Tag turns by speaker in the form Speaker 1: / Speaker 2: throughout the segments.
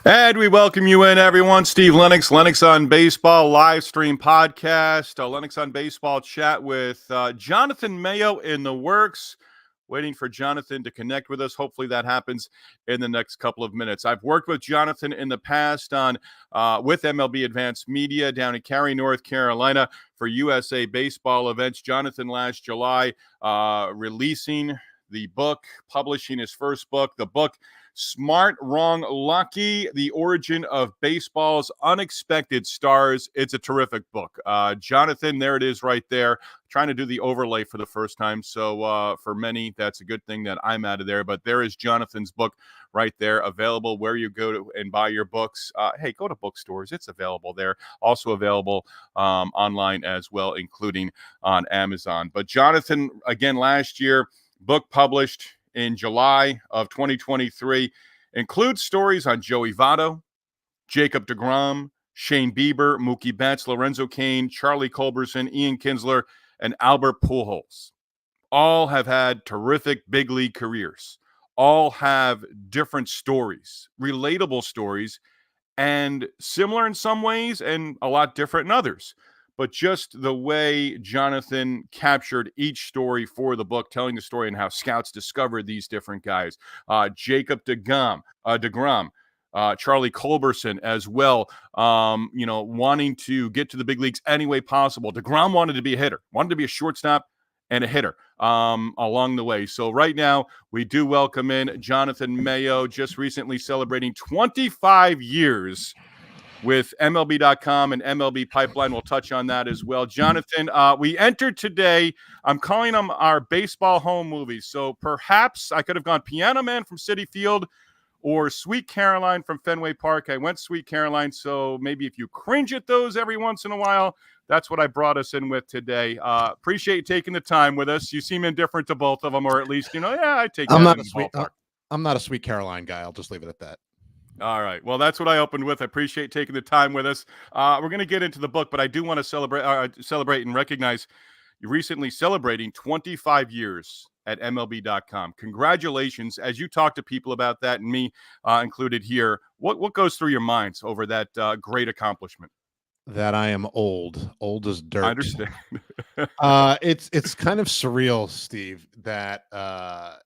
Speaker 1: And we welcome you in, everyone. Steve Lennox, Lennox on Baseball live stream podcast, Lennox on Baseball Chat with Jonathan Mayo in the works. Waiting for Jonathan to connect with us. Hopefully that happens in the next couple of minutes. I've worked with Jonathan in the past on with MLB Advanced Media down in Cary, North Carolina for USA Baseball events. Jonathan last July releasing the book, publishing his first book, the book Smart, Wrong, Lucky, The Origin of Baseball's Unexpected Stars. It's a terrific book. Jonathan, there it is right there. Trying to do the overlay for the first time. So for many, that's a good thing that I'm out of there. But there is Jonathan's book right there, available where you go to and buy your books. Hey, go to bookstores. It's available there. Also available online as well, including on Amazon. But Jonathan, again, last year, book published in July of 2023, includes stories on Joey Votto, Jacob deGrom, Shane Bieber, Mookie Betts, Lorenzo Cain, Charlie Culberson, Ian Kinsler, and Albert Pujols. All have had terrific big league careers. All have different stories, relatable stories, and similar in some ways and a lot different in others. But just the way Jonathan captured each story for the book, telling the story and how scouts discovered these different guys. Jacob deGrom, Charlie Culberson as well, wanting to get to the big leagues any way possible. deGrom wanted to be a hitter, wanted to be a shortstop and a hitter along the way. So right now, we do welcome in Jonathan Mayo, just recently celebrating 25 years with MLB.com and MLB Pipeline. We'll touch on that as well. Jonathan, we entered today, I'm calling them our baseball home movies. So perhaps I could have gone Piano Man from Citi Field or Sweet Caroline from Fenway Park. I went Sweet Caroline, so maybe if you cringe at those every once in a while, that's what I brought us in with today. Appreciate you taking the time with us. You seem indifferent to both of them, or at least, I take that in the ballpark.
Speaker 2: I'm not a Sweet Caroline guy. I'll just leave it at that.
Speaker 1: All right. Well, that's what I opened with. I appreciate taking the time with us. We're going to get into the book, but I do want to celebrate and recognize you recently celebrating 25 years at MLB.com. Congratulations. As you talk to people about that, and me included here, what goes through your minds over that great accomplishment?
Speaker 2: That I am old as dirt.
Speaker 1: I understand.
Speaker 2: It's kind of surreal, Steve, that that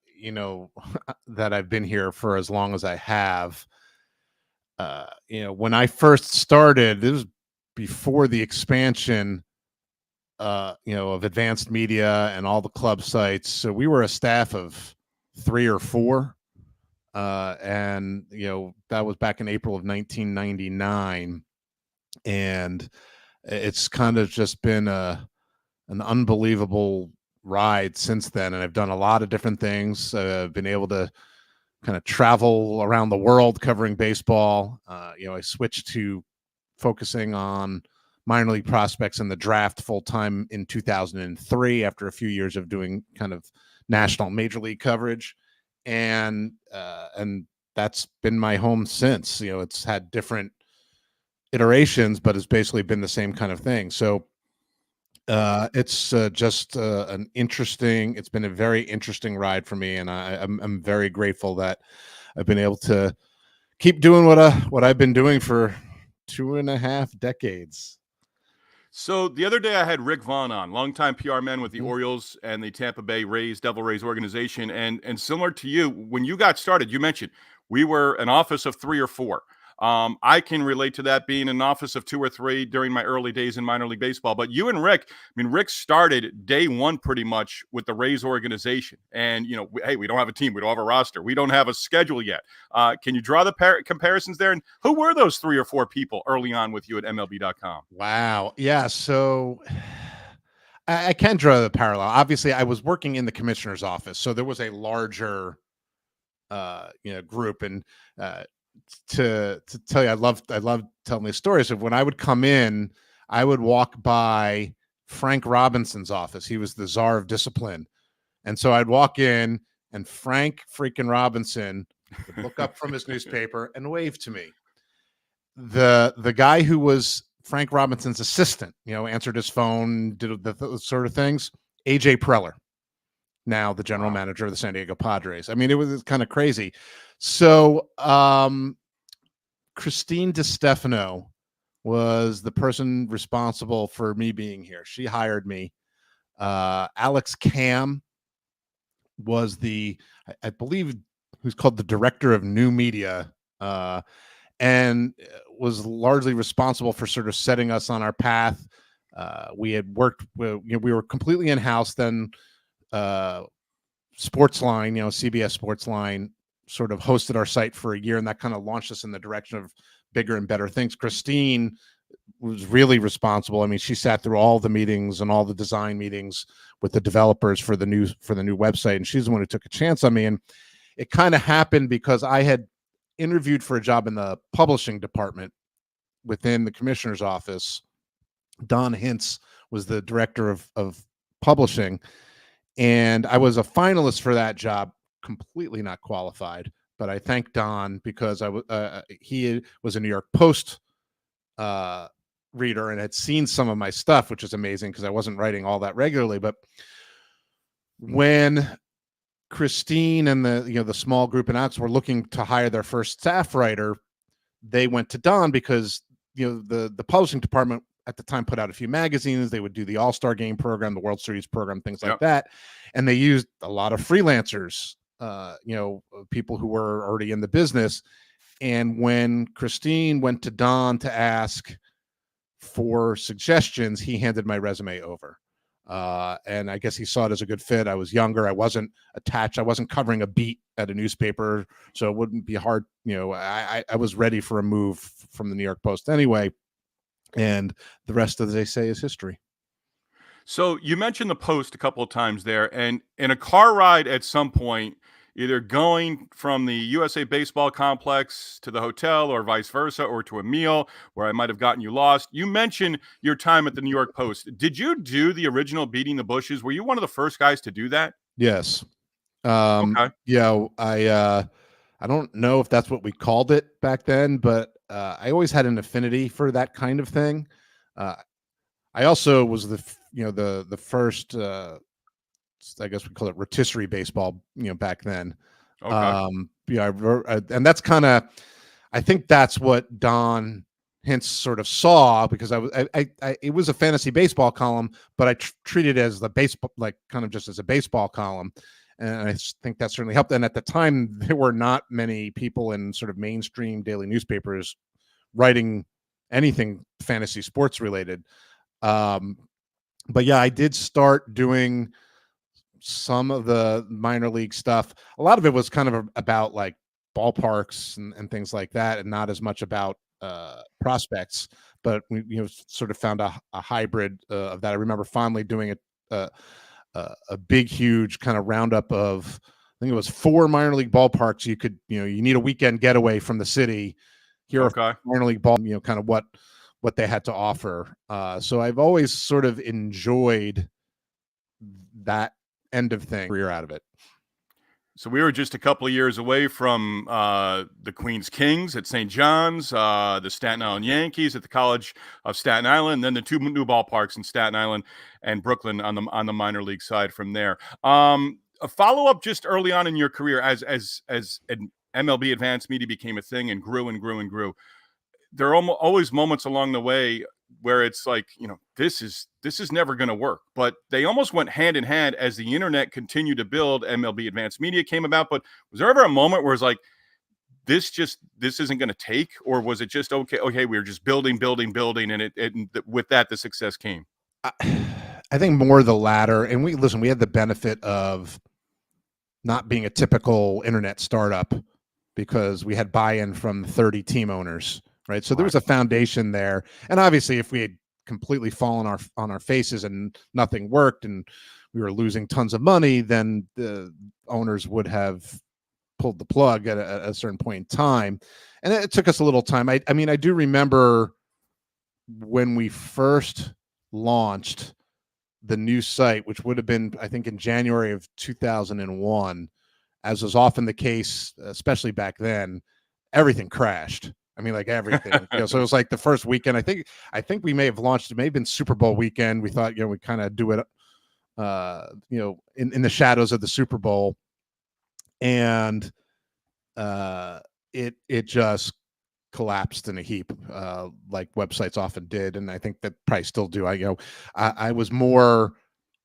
Speaker 2: I've been here for as long as I have. When I first started, this was before the expansion, of advanced media and all the club sites. So we were a staff of 3 or 4. And that was back in April of 1999. And it's kind of just been an unbelievable ride since then. And I've done a lot of different things. I've been able to kind of travel around the world covering baseball. I switched to focusing on minor league prospects in the draft full time in 2003 after a few years of doing kind of national major league coverage. And that's been my home since. It's had different iterations, but it's basically been the same kind of thing. So it's just it's been a very interesting ride for me, and I'm very grateful that I've been able to keep doing what I've been doing for 2.5 decades.
Speaker 1: So the other day I had Rick Vaughn on, longtime PR man with the Orioles and the Tampa Bay Devil Rays organization. And similar to you, when you got started, you mentioned we were an office of 3 or 4. I can relate to that, being an office of 2 or 3 during my early days in minor league baseball. But you and Rick, Rick started day one pretty much with the Rays organization. And, we don't have a team. We don't have a roster. We don't have a schedule yet. Can you draw the comparisons there? And who were those 3 or 4 people early on with you at MLB.com?
Speaker 2: Wow. Yeah. So I can draw the parallel. Obviously, I was working in the commissioner's office, so there was a larger, group. And, to tell you, I love telling these stories of when I would come in, I would walk by Frank Robinson's office. He was the czar of discipline. And so I'd walk in and Frank freaking Robinson would look up from his newspaper and wave to me. The guy who was Frank Robinson's assistant, answered his phone, did the sort of things, AJ Preller, now the general manager of the San Diego Padres. It was kind of crazy. So Christine DiStefano was the person responsible for me being here. She hired me. Alex Cam was I believe, who's called the director of new media, and was largely responsible for sort of setting us on our path. We had worked, we were completely in-house then. Sportsline, CBS Sportsline sort of hosted our site for a year, and that kind of launched us in the direction of bigger and better things. Christine was really responsible. I mean, she sat through all the meetings and all the design meetings with the developers for the new website, and she's the one who took a chance on me. And it kind of happened because I had interviewed for a job in the publishing department within the commissioner's office. Don Hintz was the director of publishing, and I was a finalist for that job, completely not qualified. But I thank Don because he was a New York Post reader and had seen some of my stuff, which is amazing because I wasn't writing all that regularly. But when Christine and the small group in Ox were looking to hire their first staff writer, they went to Don because the publishing department at the time put out a few magazines. They would do the All-Star Game program, the World Series program, things like that, and they used a lot of freelancers, people who were already in the business. And when Christine went to Don to ask for suggestions, he handed my resume over. And I guess he saw it as a good fit. I was younger. I wasn't attached. I wasn't covering a beat at a newspaper, so it wouldn't be hard. I was ready for a move from the New York Post anyway. And the rest, as they say, is history.
Speaker 1: So you mentioned the Post a couple of times there, and in a car ride at some point, either going from the USA Baseball Complex to the hotel or vice versa, or to a meal where I might have gotten you lost. You mentioned your time at the New York Post. Did you do the original Beating the Bushes? Were you one of the first guys to do that?
Speaker 2: Yes.
Speaker 1: Okay.
Speaker 2: Yeah, I don't know if that's what we called it back then, but I always had an affinity for that kind of thing. I also was the first, I guess we call it rotisserie baseball, back then.
Speaker 1: Okay.
Speaker 2: And that's I think that's what Don Hintz sort of saw, because it was a fantasy baseball column, but I treated it as the baseball, like kind of just as a baseball column. And I think that certainly helped. And at the time, there were not many people in sort of mainstream daily newspapers writing anything fantasy sports related. But yeah, I did start doing some of the minor league stuff. A lot of it was kind of about like ballparks and things like that, and not as much about prospects. But we sort of found a hybrid of that. I remember fondly doing a big, huge kind of roundup of, I think it was 4 minor league ballparks. You need a weekend getaway from the city. Here are minor league ball, kind of what they had to offer. So I've always sort of enjoyed that end of thing, career out of it.
Speaker 1: So we were just a couple of years away from the Queens Kings at St. John's, the Staten Island Yankees at the College of Staten Island, and then the 2 new ballparks in Staten Island and Brooklyn on the minor league side from there. A follow-up just early on in your career as an MLB Advanced Media became a thing and grew and grew and grew. There are always moments along the way where it's like, this is never going to work, but they almost went hand in hand as the internet continued to build. MLB Advanced Media came about, but was there ever a moment where it's like, this isn't going to take, or was it just okay, we were just building, and with that, the success came?
Speaker 2: I think more the latter. And we had the benefit of not being a typical internet startup because we had buy-in from 30 team owners. Right. So there was a foundation there. And obviously, if we had completely fallen on our faces and nothing worked and we were losing tons of money, then the owners would have pulled the plug at a certain point in time. And it took us a little time. I mean, I do remember when we first launched the new site, which would have been, I think, in January of 2001, as was often the case, especially back then, everything crashed. I mean, like everything. So it was like the first weekend. I think we may have launched. It may have been Super Bowl weekend. We thought, we kind of do it, in the shadows of the Super Bowl, and it just collapsed in a heap, like websites often did, and I think that probably still do. I was more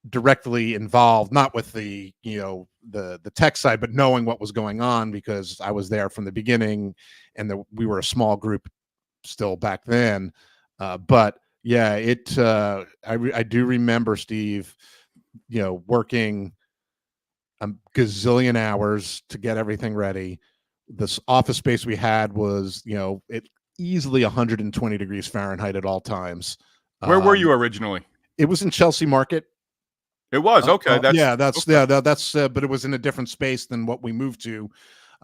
Speaker 2: directly involved, not with the the tech side, but knowing what was going on because I was there from the beginning, and we were a small group still back then. But yeah, I do remember, Steve, working a gazillion hours to get everything ready. This office space we had was, it easily 120 degrees Fahrenheit at all times.
Speaker 1: Where were you originally?
Speaker 2: It was in Chelsea Market.
Speaker 1: It was okay.
Speaker 2: But it was in a different space than what we moved to.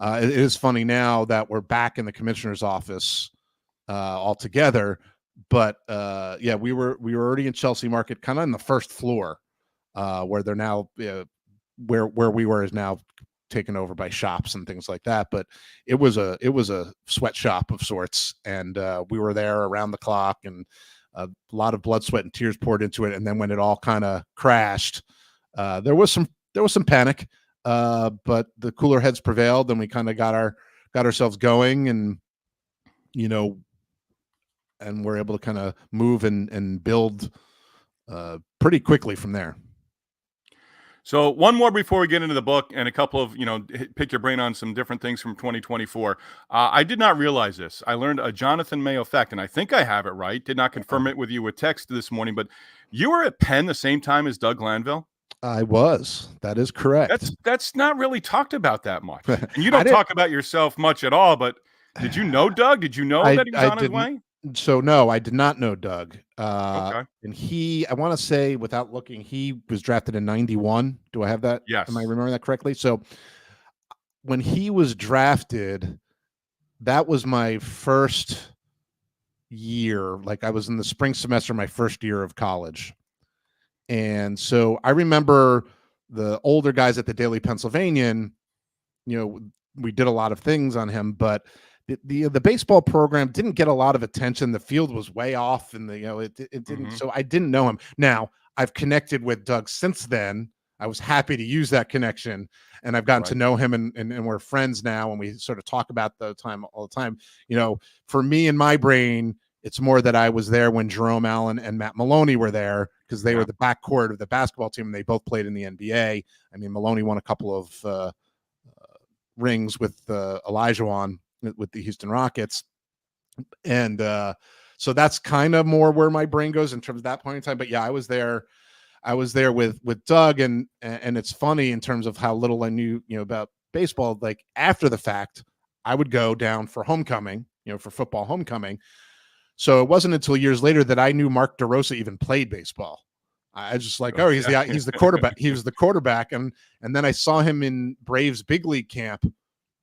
Speaker 2: It is funny now that we're back in the commissioner's office all together. But yeah, we were already in Chelsea Market, kind of on the first floor, where they're now where we were is now taken over by shops and things like that. But it was a sweatshop of sorts, and we were there around the clock, and a lot of blood, sweat, and tears poured into it. And then when it all kind of crashed, there was some panic, but the cooler heads prevailed, and we kind of got ourselves going, and and we're able to kind of move and build pretty quickly from there.
Speaker 1: So one more before we get into the book, and a couple of, pick your brain on some different things from 2024. I did not realize this. I learned a Jonathan Mayo fact, and I think I have it right. Did not confirm it with you with text this morning, but you were at Penn the same time as Doug Glanville?
Speaker 2: I was. That is correct.
Speaker 1: That's not really talked about that much. And you don't talk about yourself much at all, but did you know Doug? Did you know that he was on his way?
Speaker 2: So no, I did not know Doug.
Speaker 1: Okay.
Speaker 2: And I want to say, without looking, he was drafted in 91. Do I have that?
Speaker 1: Yes.
Speaker 2: Am I remembering that correctly? So when he was drafted, that was my first year. Like, I was in the spring semester, my first year of college. And so I remember the older guys at the Daily Pennsylvanian, we did a lot of things on him, but the baseball program didn't get a lot of attention. The field was way off, and it didn't. Mm-hmm. So I didn't know him. Now I've connected with Doug since then. I was happy to use that connection, and I've gotten to know him, and we're friends now, and we sort of talk about the time all the time. For me, in my brain, it's more that I was there when Jerome Allen and Matt Maloney were there, because they were the backcourt of the basketball team, and they both played in the NBA. I mean, Maloney won a couple of rings with Olajuwon with the Houston Rockets. And so that's kind of more where my brain goes in terms of that point in time. But yeah, I was there with Doug, and it's funny in terms of how little I knew, about baseball. Like, after the fact, I would go down for homecoming, for football homecoming. So it wasn't until years later that I knew Mark DeRosa even played baseball. I was just like, oh, he's the quarterback. He was the quarterback. And then I saw him in Braves big league camp.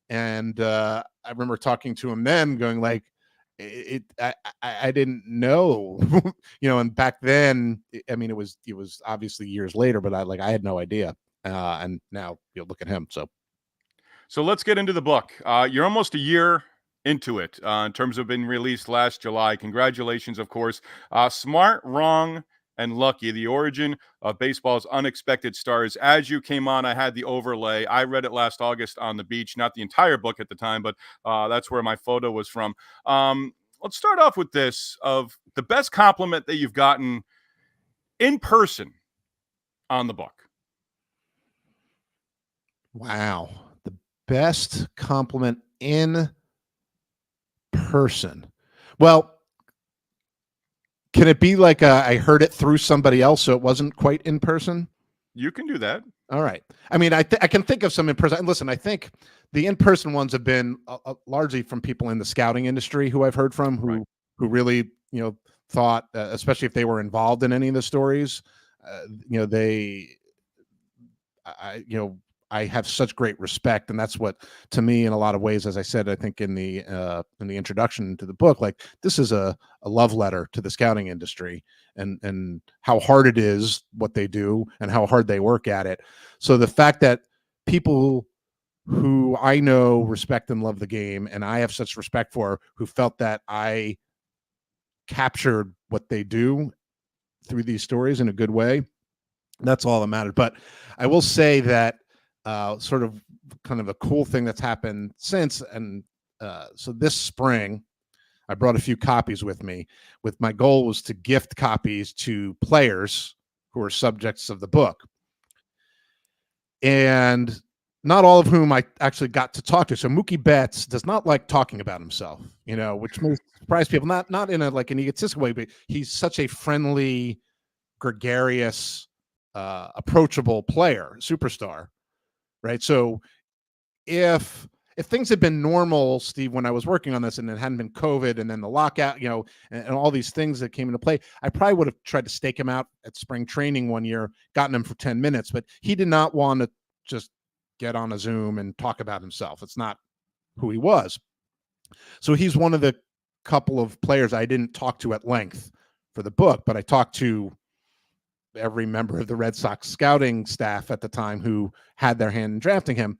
Speaker 2: And I remember talking to him then, going like, I didn't know, and back then, I mean, it was obviously years later, but I had no idea. And now look at him.
Speaker 1: So let's get into the book. You're almost a year into it in terms of being released last July. Congratulations, of course. Smart, Wrong, and Lucky, the origin of baseball's unexpected stars. As you came on, I had the overlay. I read it last August on the beach, not the entire book at the time, but that's where my photo was from. Let's start off with this, of the best compliment that you've gotten in person on the book.
Speaker 2: Wow. The best compliment in person. Well, can it be like I heard it through somebody else, so it wasn't quite in person?
Speaker 1: You can do that.
Speaker 2: All right. I mean, I can think of some in person. And listen, I think the in-person ones have been largely from people in the scouting industry who I've heard from, who really, thought, especially if they were involved in any of the stories, I have such great respect, and that's what, to me, in a lot of ways, as I said, I think in the introduction to the book, like, this is a love letter to the scouting industry, and how hard it is what they do and how hard they work at it. So the fact that people who I know respect and love the game, and I have such respect for, who felt that I captured what they do through these stories in a good way, that's all that mattered. But I will say that sort of kind of a cool thing that's happened since, and so this spring, I brought a few copies with me. With my goal was to gift copies to players who are subjects of the book, and not all of whom I actually got to talk to. So Mookie Betts does not like talking about himself, which may surprise people. Not in an egotistical way, but he's such a friendly, gregarious, approachable player, superstar, right? So if things had been normal, Steve, when I was working on this and it hadn't been COVID and then the lockout, and all these things that came into play, I probably would have tried to stake him out at spring training one year, gotten him for 10 minutes, but he did not want to just get on a Zoom and talk about himself. It's not who he was. So he's one of the couple of players I didn't talk to at length for the book, but I talked to every member of the Red Sox scouting staff at the time who had their hand in drafting him.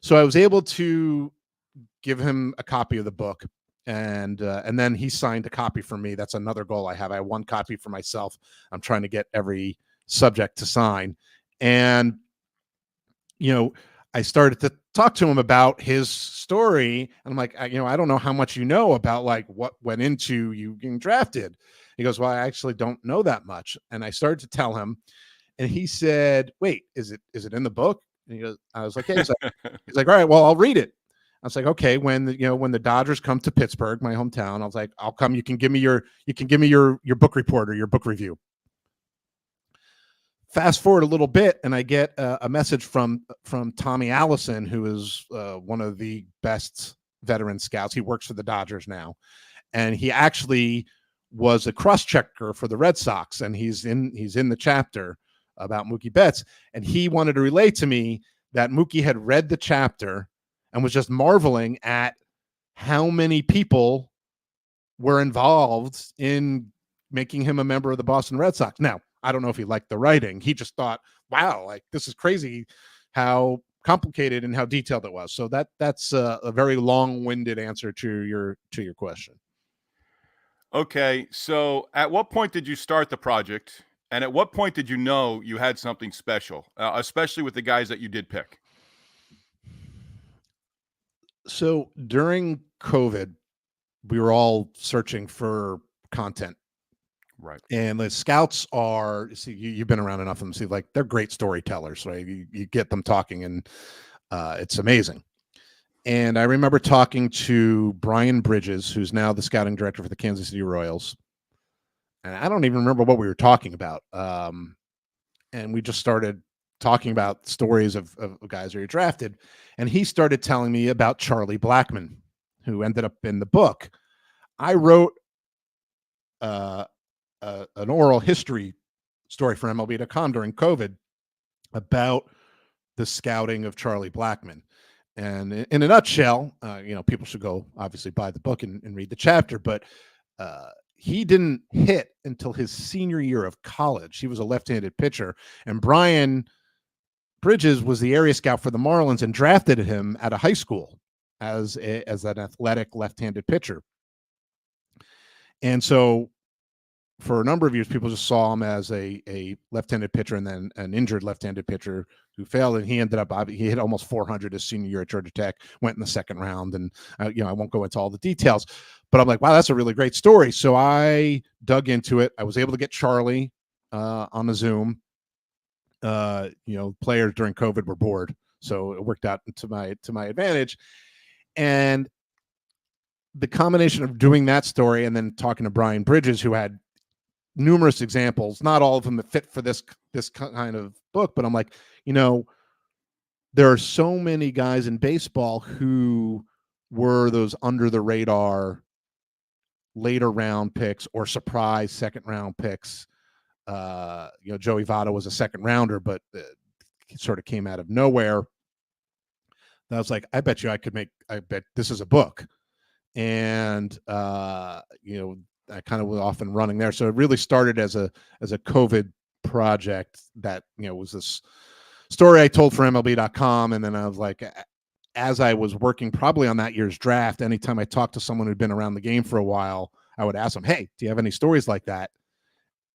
Speaker 2: So I was able to give him a copy of the book, and then he signed a copy for me. That's another goal I have. I have one copy for myself. I'm trying to get every subject to sign. And, I started to talk to him about his story. And I'm like, I don't know how much you know about what went into you getting drafted. He goes, well, I actually don't know that much. And I started to tell him, and he said, wait, is it in the book? And he goes, I was like, yeah. He's like, all right, well, I'll read it. I was like, okay, when the Dodgers come to Pittsburgh, my hometown, I was like, I'll come. You can give me your book report or your book review. Fast forward a little bit, and I get a message from Tommy Allison, who is one of the best veteran scouts. He works for the Dodgers now, and he actually was a cross-checker for the Red Sox, and he's in the chapter about Mookie Betts, and he wanted to relate to me that Mookie had read the chapter and was just marveling at how many people were involved in making him a member of the Boston Red Sox. Now, I don't know if he liked the writing. He just thought, wow, this is crazy how complicated and how detailed it was. So that's a very long-winded answer to your question.
Speaker 1: Okay, so at what point did you start the project, and at what point did you know you had something special, especially with the guys that you did pick?
Speaker 2: So during COVID, we were all searching for content.
Speaker 1: Right.
Speaker 2: And the scouts are, you've been around enough of them, they're great storytellers, right? You get them talking, and it's amazing. And I remember talking to Brian Bridges, who's now the scouting director for the Kansas City Royals. And I don't even remember what we were talking about. And we just started talking about stories of guys who were drafted. And he started telling me about Charlie Blackmon, who ended up in the book. I wrote an oral history story for MLB.com during COVID about the scouting of Charlie Blackmon. And in a nutshell, people should go obviously buy the book and read the chapter, but he didn't hit until his senior year of college. He was a left-handed pitcher, and Brian Bridges was the area scout for the Marlins and drafted him at a high school as an athletic left-handed pitcher. And so for a number of years, people just saw him as a left-handed pitcher and then an injured left-handed pitcher who failed. And he ended up, he hit almost 400 his senior year at Georgia Tech, went in the second round. And, I won't go into all the details, but I'm like, wow, that's a really great story. So I dug into it. I was able to get Charlie on the Zoom. Players during COVID were bored, so it worked out to my advantage. And the combination of doing that story and then talking to Brian Bridges, who had numerous examples, not all of them that fit for this kind of book, but I'm like, there are so many guys in baseball who were those under the radar later round picks or surprise second round picks. Joey Votto was a second rounder, but sort of came out of nowhere. And I was like, I bet this is a book. And, I kind of was off and running there. So it really started as a COVID project that, was this story I told for MLB.com. And then I was like, as I was working probably on that year's draft, anytime I talked to someone who'd been around the game for a while, I would ask them, hey, do you have any stories like that?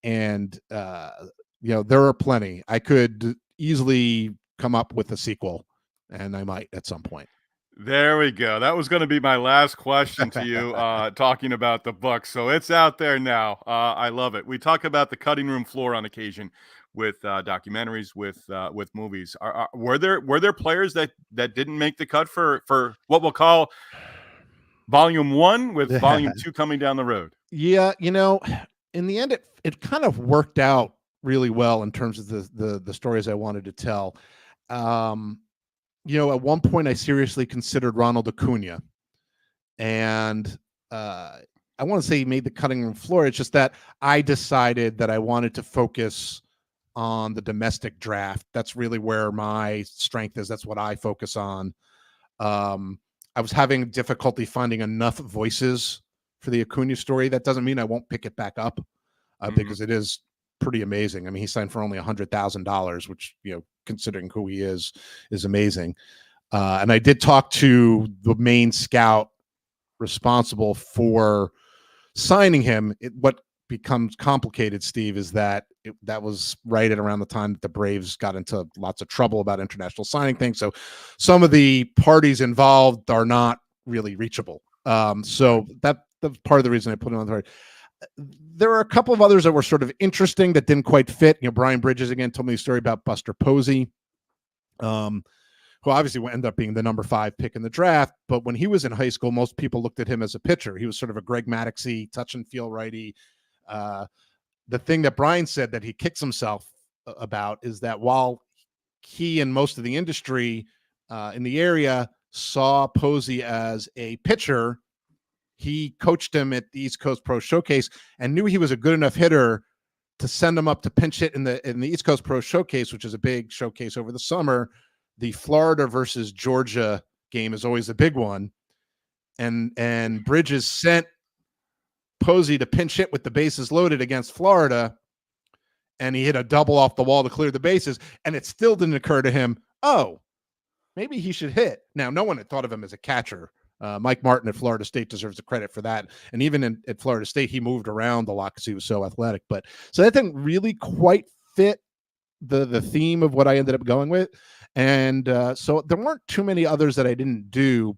Speaker 2: And, there are plenty. I could easily come up with a sequel, and I might at some point.
Speaker 1: There we go. That was going to be my last question to you, talking about the book. So it's out there now. I love it. We talk about the cutting room floor on occasion with documentaries, with movies. Were there players that didn't make the cut for what we'll call volume one, with volume two coming down the road?
Speaker 2: Yeah, in the end, it kind of worked out really well in terms of the stories I wanted to tell. At one point I seriously considered Ronald Acuna, and I want to say he made the cutting room floor. It's just that I decided that I wanted to focus on the domestic draft. That's really where my strength is. That's what I focus on. I was having difficulty finding enough voices for the Acuna story. That doesn't mean I won't pick it back up, because it is pretty amazing. I mean, he signed for only $100,000, which, considering who he is amazing. And I did talk to the main scout responsible for signing him. What becomes complicated, Steve, is that that was right at around the time that the Braves got into lots of trouble about international signing things. So some of the parties involved are not really reachable. So that's part of the reason I put him on the card. There are a couple of others that were sort of interesting that didn't quite fit. Brian Bridges again told me a story about Buster Posey, who obviously ended up being the number 5 pick in the draft. But when he was in high school, most people looked at him as a pitcher. He was sort of a Greg Maddoxy touch and feel righty. The thing that Brian said that he kicks himself about is that while he and most of the industry in the area saw Posey as a pitcher, he coached him at the East Coast Pro Showcase and knew he was a good enough hitter to send him up to pinch hit in the East Coast Pro Showcase, which is a big showcase over the summer. The Florida versus Georgia game is always a big one. And Bridges sent Posey to pinch hit with the bases loaded against Florida, and he hit a double off the wall to clear the bases, and it still didn't occur to him, oh, maybe he should hit. Now, no one had thought of him as a catcher. Mike Martin at Florida State deserves the credit for that. And even at Florida State, he moved around a lot because he was so athletic. So that didn't really quite fit the theme of what I ended up going with. And so there weren't too many others that I didn't do.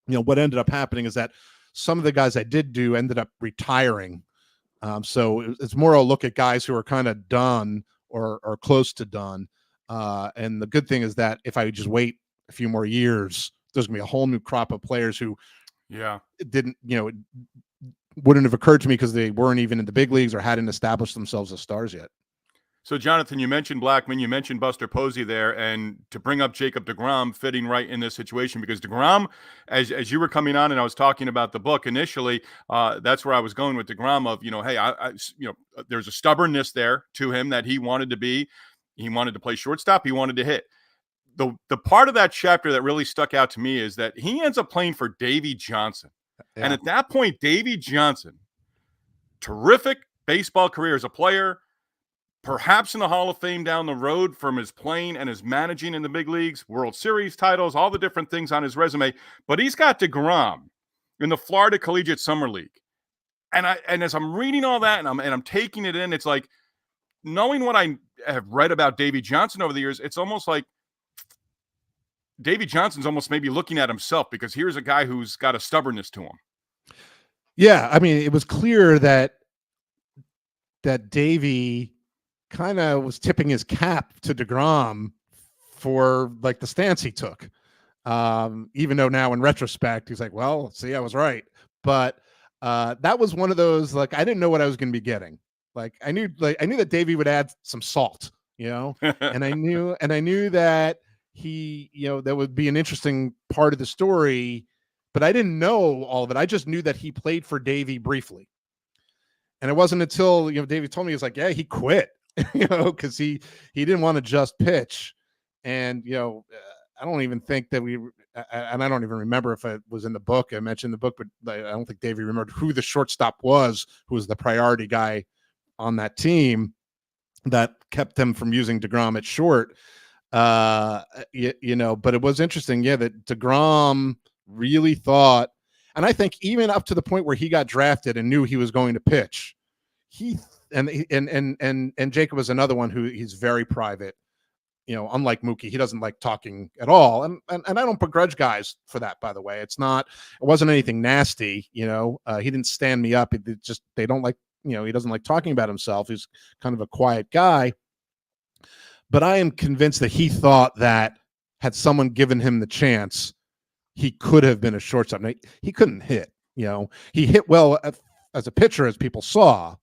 Speaker 2: What ended up happening is that some of the guys I did do ended up retiring. So it's more a look at guys who are kind of done or close to done. And the good thing is that if I just wait a few more years, there's gonna be a whole new crop of players who didn't, wouldn't have occurred to me because they weren't even in the big leagues or hadn't established themselves as stars yet.
Speaker 1: So, Jonathan, you mentioned Blackman, you mentioned Buster Posey there, and to bring up Jacob deGrom fitting right in this situation, because deGrom, as you were coming on and I was talking about the book initially, that's where I was going with deGrom of, hey, there's a stubbornness there to him that he wanted to play shortstop, he wanted to hit. The part of that chapter that really stuck out to me is that he ends up playing for Davey Johnson. Yeah. And at that point, Davey Johnson, terrific baseball career as a player, perhaps in the Hall of Fame down the road from his playing and his managing in the big leagues, World Series titles, all the different things on his resume. But he's got deGrom in the Florida Collegiate Summer League. And as I'm reading all that and I'm taking it in, it's like, knowing what I have read about Davey Johnson over the years, it's almost like Davey Johnson's almost maybe looking at himself, because here's a guy who's got a stubbornness to him.
Speaker 2: Yeah, I mean, it was clear that Davey kind of was tipping his cap to deGrom for like the stance he took. Even though now in retrospect, he's like, well, see, I was right. But that was one of those, like, I didn't know what I was going to be getting. Like I knew that Davey would add some salt, and I knew that he, that would be an interesting part of the story, but I didn't know all of it. I just knew that he played for Davey briefly. And it wasn't until, Davey told me, he was like, yeah, he quit, because he didn't want to just pitch. And, I don't even think that and I don't even remember if it was in the book. I mentioned the book, but I don't think Davey remembered who the shortstop was, who was the priority guy on that team that kept them from using deGrom at short. But it was interesting, that deGrom really thought, and I think even up to the point where he got drafted and knew he was going to pitch, and Jacob was another one who he's very private. unlike Mookie, he doesn't like talking at all. And I don't begrudge guys for that, by the way. It wasn't anything nasty. He didn't stand me up. They don't like, he doesn't like talking about himself. He's kind of a quiet guy. But I am convinced that he thought that had someone given him the chance, he could have been a shortstop. Now, he couldn't hit. He hit well as a pitcher, as people saw,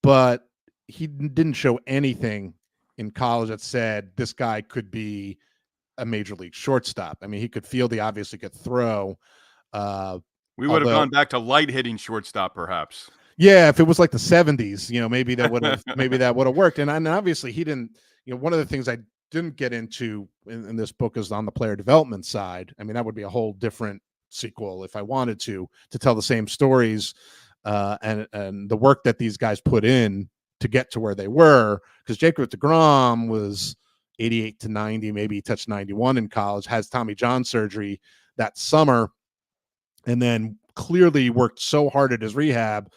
Speaker 2: but he didn't show anything in college that said this guy could be a major league shortstop. I mean, he could field, he obviously could throw.
Speaker 1: We would have gone back to light hitting shortstop, perhaps.
Speaker 2: Yeah, if it was like the 70s, maybe that would have worked. And obviously he didn't, one of the things I didn't get into in this book is on the player development side. I mean, that would be a whole different sequel if I wanted to tell the same stories and the work that these guys put in to get to where they were, because Jacob deGrom was 88 to 90, maybe he touched 91 in college, has Tommy John surgery that summer, and then clearly worked so hard at his rehab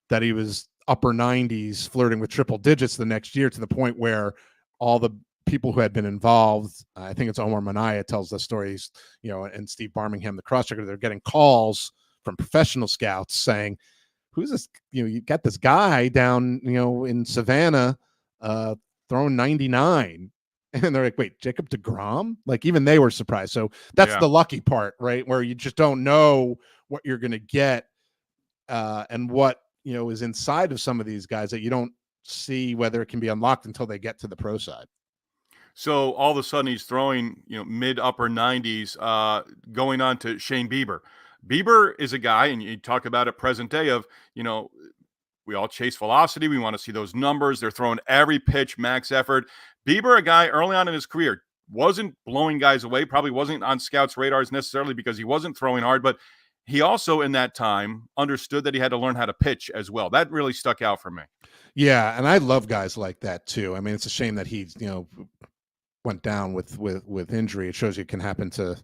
Speaker 2: that he was upper 90s, flirting with triple digits the next year, to the point where all the people who had been involved, I think it's Omar Minaya tells the stories, and Steve Barmingham, the cross-checker, they're getting calls from professional scouts saying, who's this? You got this guy down, in Savannah throwing 99. And they're like, wait, Jacob deGrom? Like, even they were surprised. So that's the lucky part, right? Where you just don't know what you're going to get and what, is inside of some of these guys that you don't see whether it can be unlocked until they get to the pro side.
Speaker 1: So all of a sudden he's throwing, mid upper 90s, going on to Shane Bieber. Bieber is a guy, and you talk about it present day of, we all chase velocity. We want to see those numbers. They're throwing every pitch, max effort. Bieber, a guy early on in his career, wasn't blowing guys away, probably wasn't on scouts' radars necessarily because he wasn't throwing hard, but he also in that time understood that he had to learn how to pitch as well. That really stuck out for me.
Speaker 2: Yeah, and I love guys like that too. I mean, it's a shame that he, went down with injury. It shows you it can happen to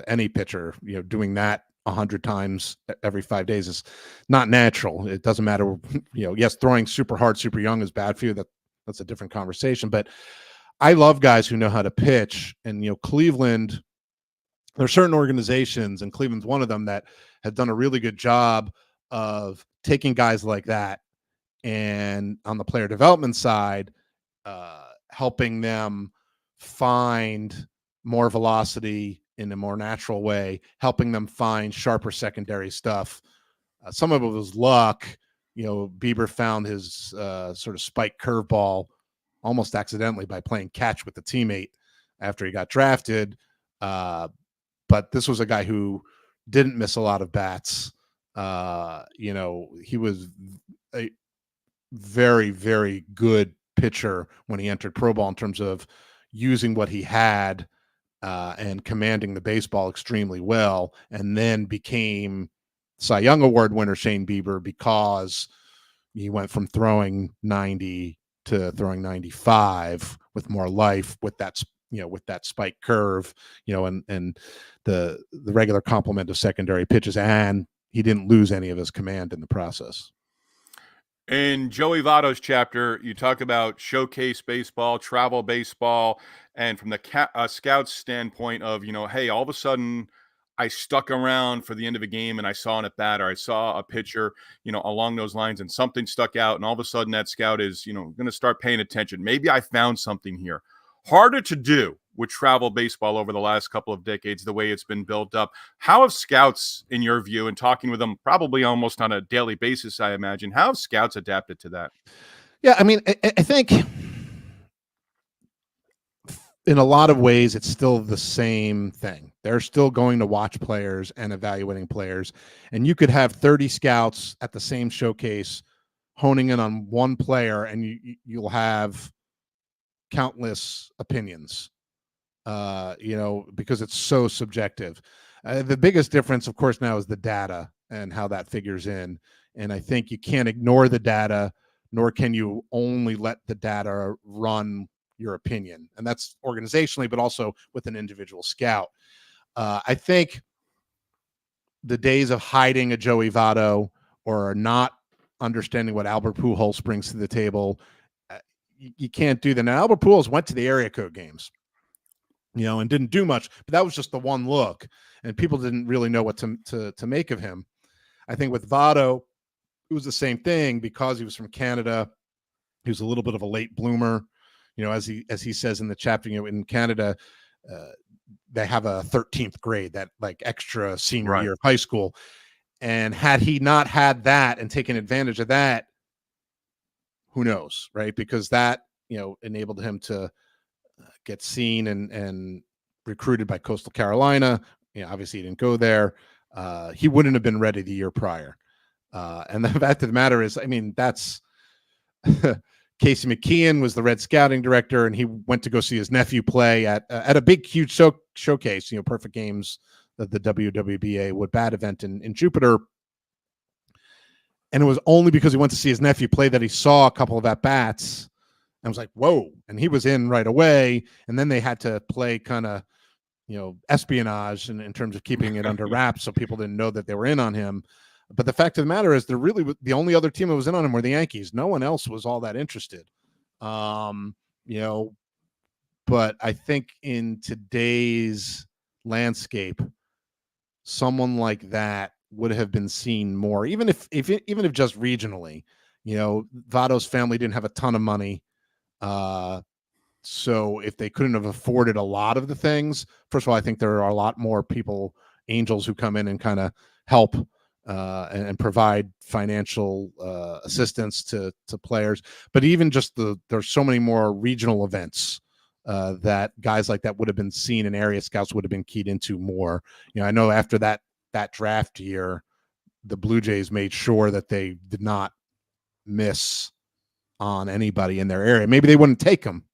Speaker 2: any pitcher. Doing that 100 times every 5 days is not natural. It doesn't matter. Yes, throwing super hard, super young is bad for you. That's a different conversation. But I love guys who know how to pitch. And Cleveland, there are certain organizations, and Cleveland's one of them, that have done a really good job of taking guys like that and on the player development side, helping them find more velocity in a more natural way, helping them find sharper secondary stuff. Some of it was luck. Bieber found his sort of spike curveball almost accidentally by playing catch with the teammate after he got drafted. But this was a guy who didn't miss a lot of bats. He was a very, very good pitcher when he entered pro ball in terms of using what he had and commanding the baseball extremely well, and then became Cy Young Award winner Shane Bieber because he went from throwing 90 to throwing 95 with more life, with that with that spike curve, and the regular complement of secondary pitches, and he didn't lose any of his command in the process.
Speaker 1: In Joey Votto's chapter, you talk about showcase baseball, travel baseball, and from the scout's standpoint of, hey, all of a sudden I stuck around for the end of a game and I saw an at-bat or I saw a pitcher, along those lines, and something stuck out, and all of a sudden that scout is, going to start paying attention. Maybe I found something here. Harder to do with travel baseball over the last couple of decades, the way it's been built up. How have scouts, in your view, and talking with them probably almost on a daily basis, I imagine, how have scouts adapted to that?
Speaker 2: Yeah, I mean, I think in a lot of ways, it's still the same thing. They're still going to watch players and evaluating players. And you could have 30 scouts at the same showcase honing in on one player, and you'll have countless opinions, because it's so subjective. The biggest difference, of course, now is the data and how that figures in. And I think you can't ignore the data, nor can you only let the data run your opinion. And that's organizationally, but also with an individual scout. I think the days of hiding a Joey Votto or not understanding what Albert Pujols brings to the table, you can't do that. Now, Albert Pujols went to the area code games, and didn't do much, but that was just the one look, and people didn't really know what to make of him. I think with Votto, it was the same thing because he was from Canada. He was a little bit of a late bloomer, as he says in the chapter. In Canada, they have a 13th grade, that like extra senior year of high school, and had he not had that and taken advantage of that, who knows, right? Because that enabled him to get seen and recruited by Coastal Carolina. Obviously he didn't go there. He wouldn't have been ready the year prior. And the fact of the matter is, that's Casey McKeon was the Red scouting director, and he went to go see his nephew play at a big, huge showcase, Perfect Games, the WWBA Wood Bat event in Jupiter. And it was only because he went to see his nephew play that he saw a couple of at-bats and was like, whoa. And he was in right away. And then they had to play kind of, espionage in terms of keeping it under wraps so people didn't know that they were in on him. But the fact of the matter is, the only other team that was in on him were the Yankees. No one else was all that interested. But I think in today's landscape, someone like that would have been seen more, even if just regionally. Votto's family didn't have a ton of money. So if they couldn't have afforded a lot of the things, first of all, I think there are a lot more people, angels, who come in and kind of help and provide financial assistance to players. But even just there's so many more regional events that guys like that would have been seen, and area scouts would have been keyed into more. I know after that draft year, the Blue Jays made sure that they did not miss on anybody in their area. Maybe they wouldn't take him,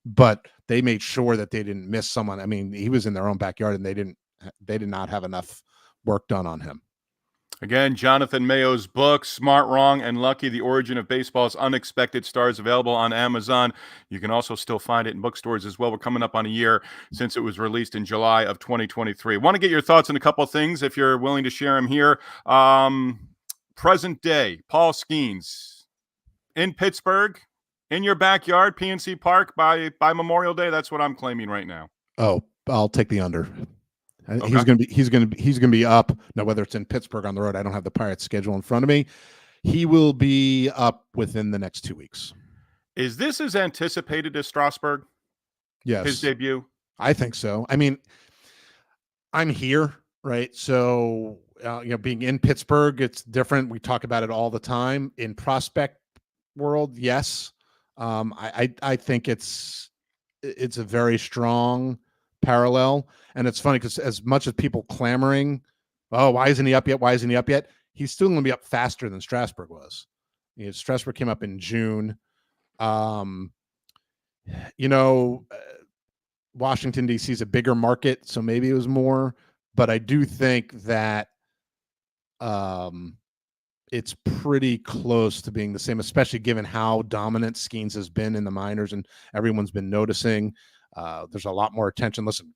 Speaker 2: but they made sure that they didn't miss someone. He was in their own backyard, and they did not have enough work done on him.
Speaker 1: Again, Jonathan Mayo's book, Smart, Wrong, and Lucky, The Origin of Baseball's Unexpected Stars, available on Amazon. You can also still find it in bookstores as well. We're coming up on a year since it was released in July of 2023. Want to get your thoughts on a couple of things, if you're willing to share them here. Present day, Paul Skeens in Pittsburgh, in your backyard, PNC Park, by Memorial Day. That's what I'm claiming right now.
Speaker 2: Oh, I'll take the under. Okay. He's gonna be up now. Whether it's in Pittsburgh on the road, I don't have the Pirates schedule in front of me. He will be up within the next 2 weeks.
Speaker 1: Is this as anticipated as Strasburg?
Speaker 2: Yes,
Speaker 1: his debut.
Speaker 2: I think so. I'm here, right? So being in Pittsburgh, it's different. We talk about it all the time. In prospect world, yes. I think it's a very strong parallel. And it's funny because as much as people clamoring, oh, why isn't he up yet? Why isn't he up yet? He's still going to be up faster than Strasburg was. Strasburg came up in June. Washington, D.C. is a bigger market, so maybe it was more. But I do think that it's pretty close to being the same, especially given how dominant Skeens has been in the minors, and everyone's been noticing. There's a lot more attention. Listen,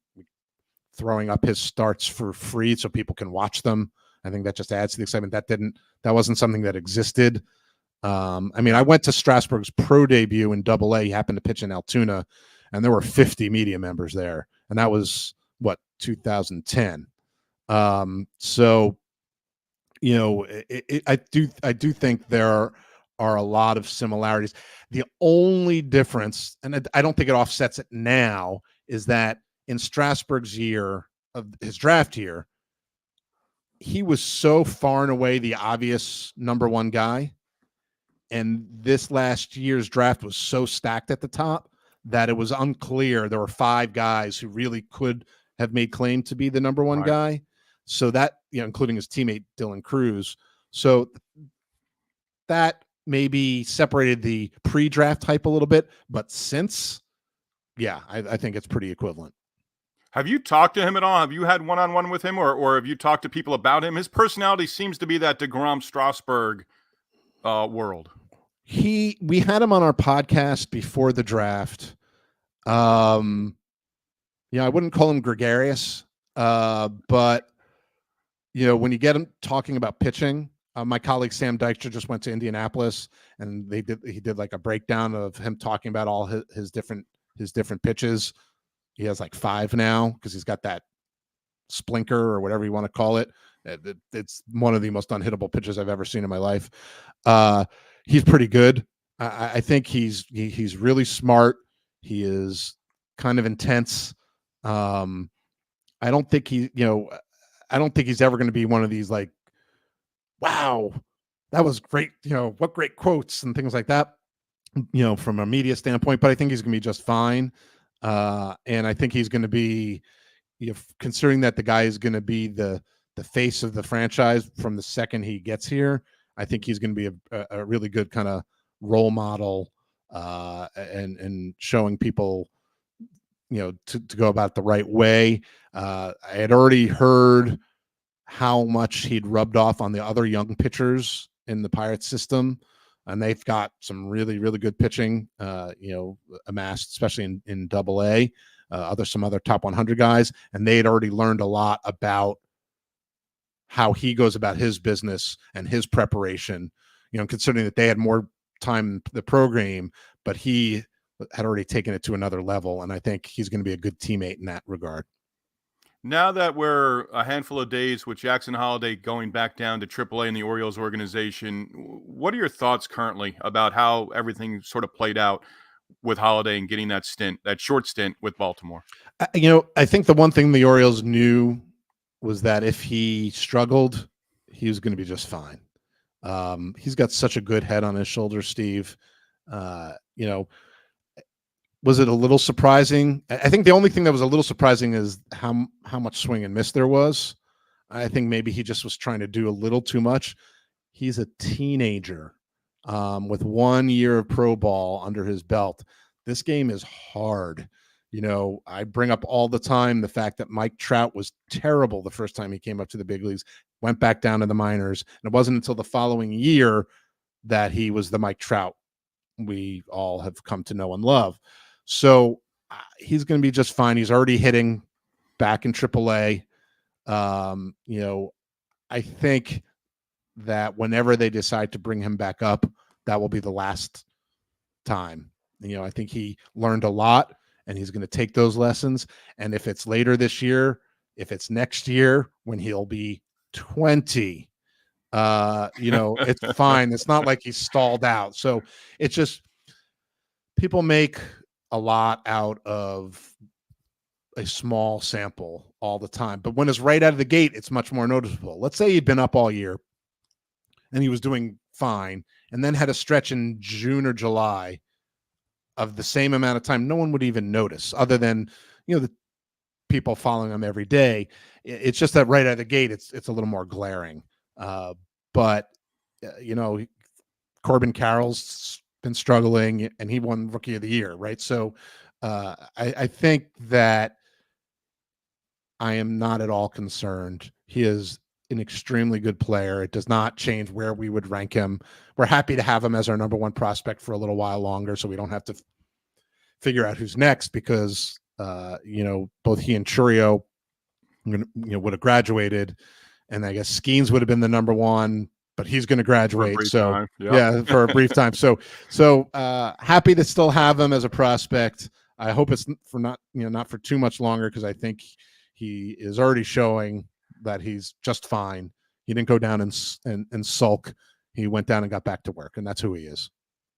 Speaker 2: throwing up his starts for free so people can watch them. I think that just adds to the excitement. That wasn't something that existed. I went to Strasburg's pro debut in Double-A. He happened to pitch in Altoona, and there were 50 media members there, and that was 2010. I do think there are a lot of similarities. The only difference, and I don't think it offsets it now, is that in Strasburg's year of his draft year, he was so far and away the obvious number one guy. And this last year's draft was so stacked at the top that it was unclear. There were 5 guys who really could have made claim to be the number one guy. So that, including his teammate, Dylan Cruz. So that maybe separated the pre-draft hype a little bit, but since, I think it's pretty equivalent.
Speaker 1: Have you talked to him at all? Have you had one-on-one with him, or have you talked to people about him? His personality seems to be that DeGrom Strasburg world.
Speaker 2: We had him on our podcast before the draft. I wouldn't call him gregarious, but when you get him talking about pitching, my colleague Sam Dykstra just went to Indianapolis, and he did like a breakdown of him talking about all his different pitches. He has like 5 now because he's got that splinker or whatever you want to call it. It's one of the most unhittable pitches I've ever seen in my life. He's pretty good. I think he's really smart. He is kind of intense. I don't think I don't think he's ever going to be one of these like, wow, that was great. What great quotes and things like that, from a media standpoint, but I think he's going to be just fine. And I think he's going to be, considering that the guy is going to be the face of the franchise from the second he gets here, I think he's going to be a really good kind of role model, and showing people, to go about the right way. I had already heard how much he'd rubbed off on the other young pitchers in the Pirates system, and they've got some really, really good pitching, amassed, especially in Double-A, some other top 100 guys, and they had already learned a lot about how he goes about his business and his preparation, considering that they had more time in the program, but he had already taken it to another level, and I think he's going to be a good teammate in that regard.
Speaker 1: Now that we're a handful of days with Jackson Holliday going back down to AAA in the Orioles organization, what are your thoughts currently about how everything sort of played out with Holliday and getting that short stint with Baltimore?
Speaker 2: I think the one thing the Orioles knew was that if he struggled, he was going to be just fine. He's got such a good head on his shoulders, Steve. Was it a little surprising? I think the only thing that was a little surprising is how much swing and miss there was. I think maybe he just was trying to do a little too much. He's a teenager, with 1 year of pro ball under his belt. This game is hard. I bring up all the time the fact that Mike Trout was terrible the first time he came up to the big leagues, went back down to the minors, and it wasn't until the following year that he was the Mike Trout we all have come to know and love. So he's going to be just fine. He's already hitting back in AAA. I think that whenever they decide to bring him back up, that will be the last time. I think he learned a lot, and he's going to take those lessons. And if it's later this year, if it's next year when he'll be 20, it's fine. It's not like he's stalled out. So it's just, people make a lot out of a small sample all the time, but when it's right out of the gate, it's much more noticeable. Let's say he'd been up all year and he was doing fine, and then had a stretch in June or July of the same amount of time. No one would even notice, other than, the people following him every day. It's just that right out of the gate, it's a little more glaring. But Corbin Carroll's been struggling, and he won Rookie of the Year, right? So I think that I am not at all concerned. He is an extremely good player. It does not change where we would rank him. We're happy to have him as our number 1 prospect for a little while longer, so we don't have to figure out who's next, because both he and Churio would have graduated, and I guess Skeens would have been the number 1, but he's going to graduate. So yeah, for a brief time. So happy to still have him as a prospect. I hope it's for not for too much longer, because I think he is already showing that he's just fine. He didn't go down and sulk. He went down and got back to work, and that's who he is.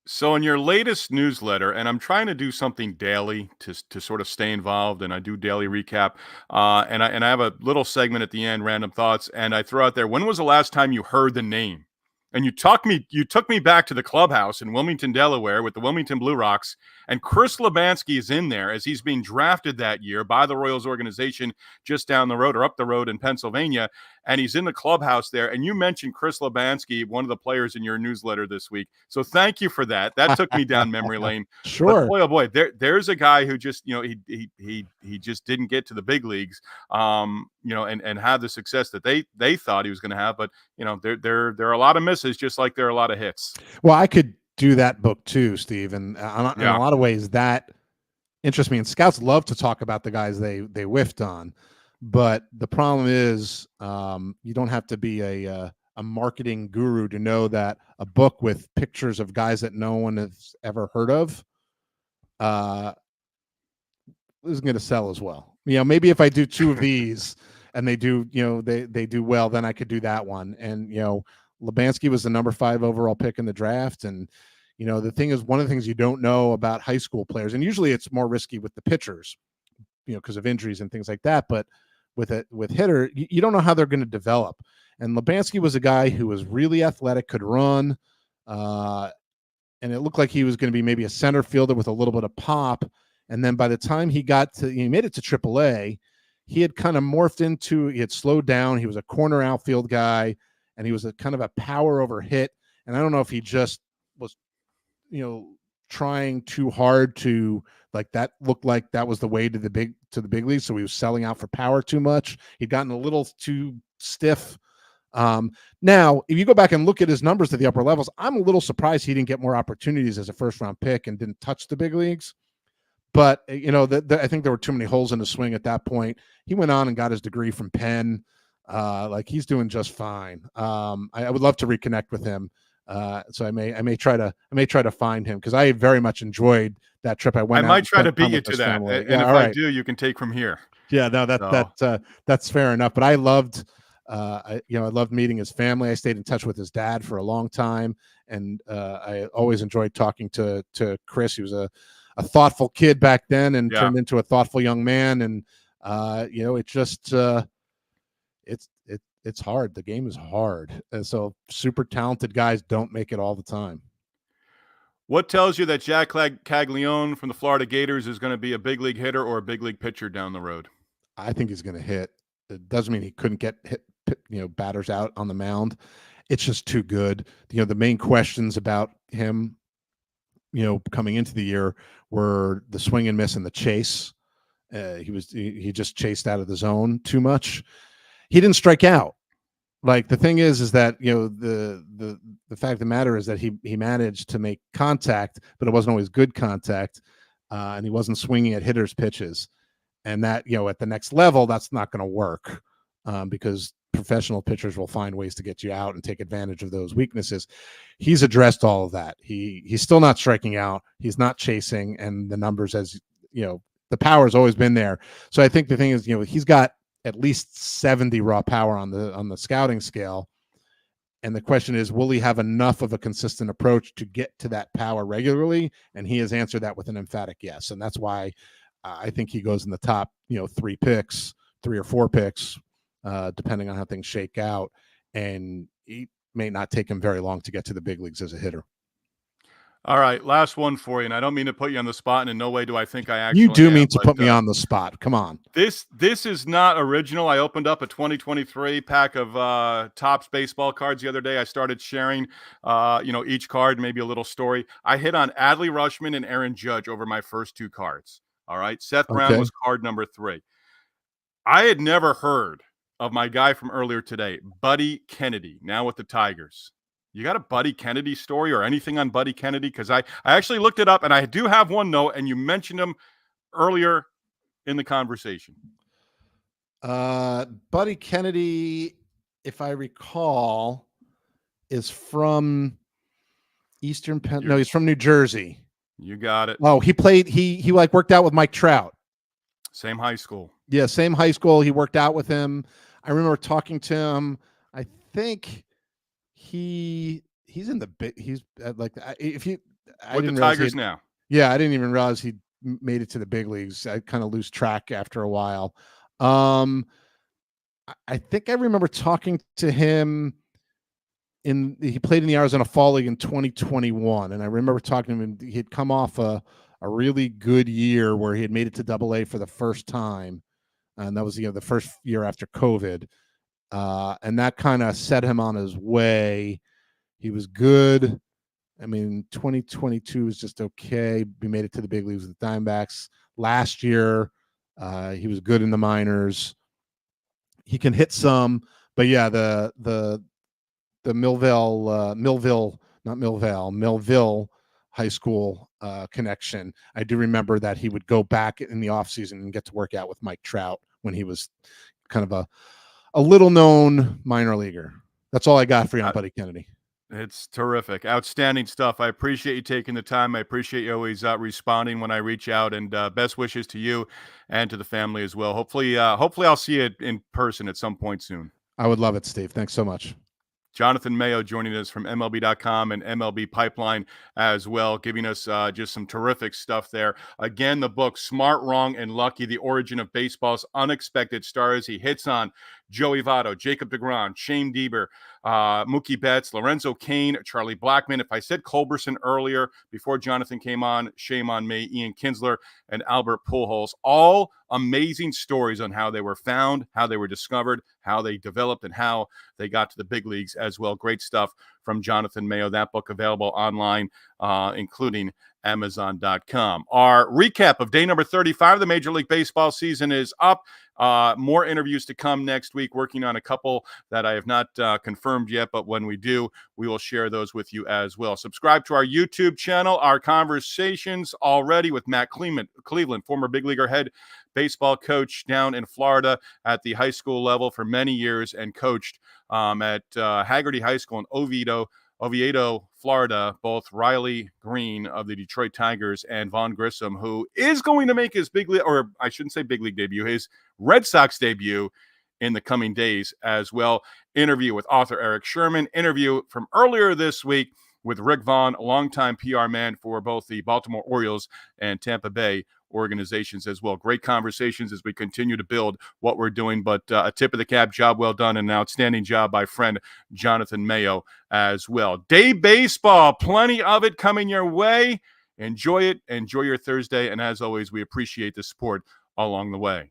Speaker 1: So in your latest newsletter, and I'm trying to do something daily to sort of stay involved, and I do daily recap, and I have a little segment at the end, random thoughts, and I throw out there, when was the last time you heard the name? And you took me back to the clubhouse in Wilmington, Delaware, with the Wilmington Blue Rocks, and Chris Labansky is in there as he's being drafted that year by the Royals organization just down the road, or up the road in Pennsylvania, and he's in the clubhouse there. And you mentioned Chris Labansky, one of the players in your newsletter this week. So thank you for that. That took me down memory lane.
Speaker 2: Sure.
Speaker 1: But boy, oh boy, there's a guy who just, he just didn't get to the big leagues, and have the success that they thought he was going to have. But there are a lot of misses, just like there are a lot of hits.
Speaker 2: Well, I could do that book too, Steve, and in a lot of ways that interests me. And scouts love to talk about the guys they whiffed on, but the problem is, you don't have to be a a marketing guru to know that a book with pictures of guys that no one has ever heard of isn't going to sell as well. Maybe if I do 2 of these and they do, they do well, then I could do that one. And, Lubanski was the number 5 overall pick in the draft. And, the thing is, one of the things you don't know about high school players, and usually it's more risky with the pitchers, because of injuries and things like that. But with hitter, you don't know how they're going to develop. And Lubanski was a guy who was really athletic, could run, and it looked like he was going to be maybe a center fielder with a little bit of pop. And then by the time he made it to AAA, he had kind of morphed into, he had slowed down. He was a corner outfield guy, and he was a kind of a power over hit. And I don't know if he just was, trying too hard to, like, that looked like that was the way to the big leagues. So he was selling out for power too much. He'd gotten a little too stiff. Now, if you go back and look at his numbers at the upper levels, I'm a little surprised he didn't get more opportunities as a first-round pick and didn't touch the big leagues. But, I think there were too many holes in the swing at that point. He went on and got his degree from Penn. He's doing just fine. I would love to reconnect with him. So I may try to find him, because I very much enjoyed that trip. I
Speaker 1: might try to beat you to that. And if I do, you can take from here.
Speaker 2: Yeah, no, that's fair enough. But I loved, I loved meeting his family. I stayed in touch with his dad for a long time, and I always enjoyed talking to Chris. He was a thoughtful kid back then, and turned into a thoughtful young man. And it just it's hard. The game is hard, and so super talented guys don't make it all the time.
Speaker 1: What tells you that Jack Caglione from the Florida Gators is going to be a big league hitter or a big league pitcher down the road?
Speaker 2: I think he's going to hit. It doesn't mean he couldn't get hit, batters out on the mound. It's just too good. The main questions about him, coming into the year, were the swing and miss and the chase. He just chased out of the zone too much. He didn't strike out. Like, the thing is that, the fact of the matter is that he managed to make contact, but it wasn't always good contact. And he wasn't swinging at hitters' pitches. And that, at the next level, that's not going to work, because professional pitchers will find ways to get you out and take advantage of those weaknesses. He's addressed all of that. He's still not striking out. He's not chasing, and the numbers, as the power has always been there. So I think the thing is, he's got at least 70 raw power on the scouting scale. And the question is, will he have enough of a consistent approach to get to that power regularly? And he has answered that with an emphatic yes. And that's why I think he goes in the top, 3 or 4 picks, depending on how things shake out. And it may not take him very long to get to the big leagues as a hitter.
Speaker 1: All right, last one for you, and I don't mean to put you on the spot, and in no way do I think I actually
Speaker 2: You do
Speaker 1: am,
Speaker 2: mean to put me on the spot. Come on.
Speaker 1: This is not original. I opened up a 2023 pack of Topps baseball cards the other day. I started sharing, each card, maybe a little story. I hit on Adley Rutschman and Aaron Judge over my first 2 cards. All right, Seth Brown was card number 3. I had never heard of my guy from earlier today, Buddy Kennedy, now with the Tigers. You got a Buddy Kennedy story or anything on Buddy Kennedy? Because I actually looked it up, and I do have one note, and you mentioned him earlier in the conversation.
Speaker 2: Buddy Kennedy, if I recall, is from Eastern Penn. No, he's from New Jersey.
Speaker 1: You got it.
Speaker 2: Oh, he played. He worked out with Mike Trout.
Speaker 1: Same high school.
Speaker 2: Yeah, same high school. He worked out with him. I remember talking to him. I think he's in the big. He's like, if you
Speaker 1: with the Tigers now.
Speaker 2: Yeah, I didn't even realize he made it to the big leagues. I kind of lose track after a while. I think I remember talking to him. He played in the Arizona Fall League in 2021, and I remember talking to him. He had come off a really good year where he had made it to AA for the first time, and that was the first year after COVID, and that kind of set him on his way. He was good. I mean, 2022 was just okay. We made it to the big leagues with the Diamondbacks last year. He was good in the minors. He can hit some, but yeah, the Millville high school connection. I do remember that he would go back in the offseason and get to work out with Mike Trout when he was kind of a little known minor leaguer. That's all I got for you on Buddy Kennedy.
Speaker 1: It's terrific. Outstanding stuff. I appreciate you taking the time. I appreciate you always responding when I reach out, and best wishes to you and to the family as well. Hopefully I'll see you in person at some point soon.
Speaker 2: I would love it, Steve. Thanks so much.
Speaker 1: Jonathan Mayo joining us from MLB.com and MLB Pipeline as well, giving us just some terrific stuff there. Again, the book, Smart, Wrong, and Lucky, The Origin of Baseball's Unexpected Stars. He hits on Joey Votto, Jacob deGrom, Shane Bieber, Mookie Betts, Lorenzo Cain, Charlie Blackmon. If I said Culberson earlier before Jonathan came on, shame on me. Ian Kinsler and Albert Pujols. All amazing stories on how they were found, how they were discovered, how they developed, and how they got to the big leagues as well. Great stuff from Jonathan Mayo. That book available online, including Amazon.com. Our recap of day number 35 of the Major League Baseball season is up. More interviews to come next week, working on a couple that I have not confirmed yet, but when we do, we will share those with you as well. Subscribe to our YouTube channel. Our conversations already with Matt Cleveland, former big leaguer head baseball coach down in Florida at the high school level for many years, and coached at Haggerty High School in Oviedo, Florida, both Riley Green of the Detroit Tigers and Vaughn Grissom, who is going to make his big league, or I shouldn't say big league debut, his Red Sox debut in the coming days as well. Interview with author Eric Sherman. Interview from earlier this week with Rick Vaughn, a longtime PR man for both the Baltimore Orioles and Tampa Bay organizations as well. Great conversations as we continue to build what we're doing, but a tip of the cap, job well done, and an outstanding job by friend Jonathan Mayo as well. Day baseball, plenty of it coming your way. Enjoy it. Enjoy your Thursday. And as always, we appreciate the support along the way.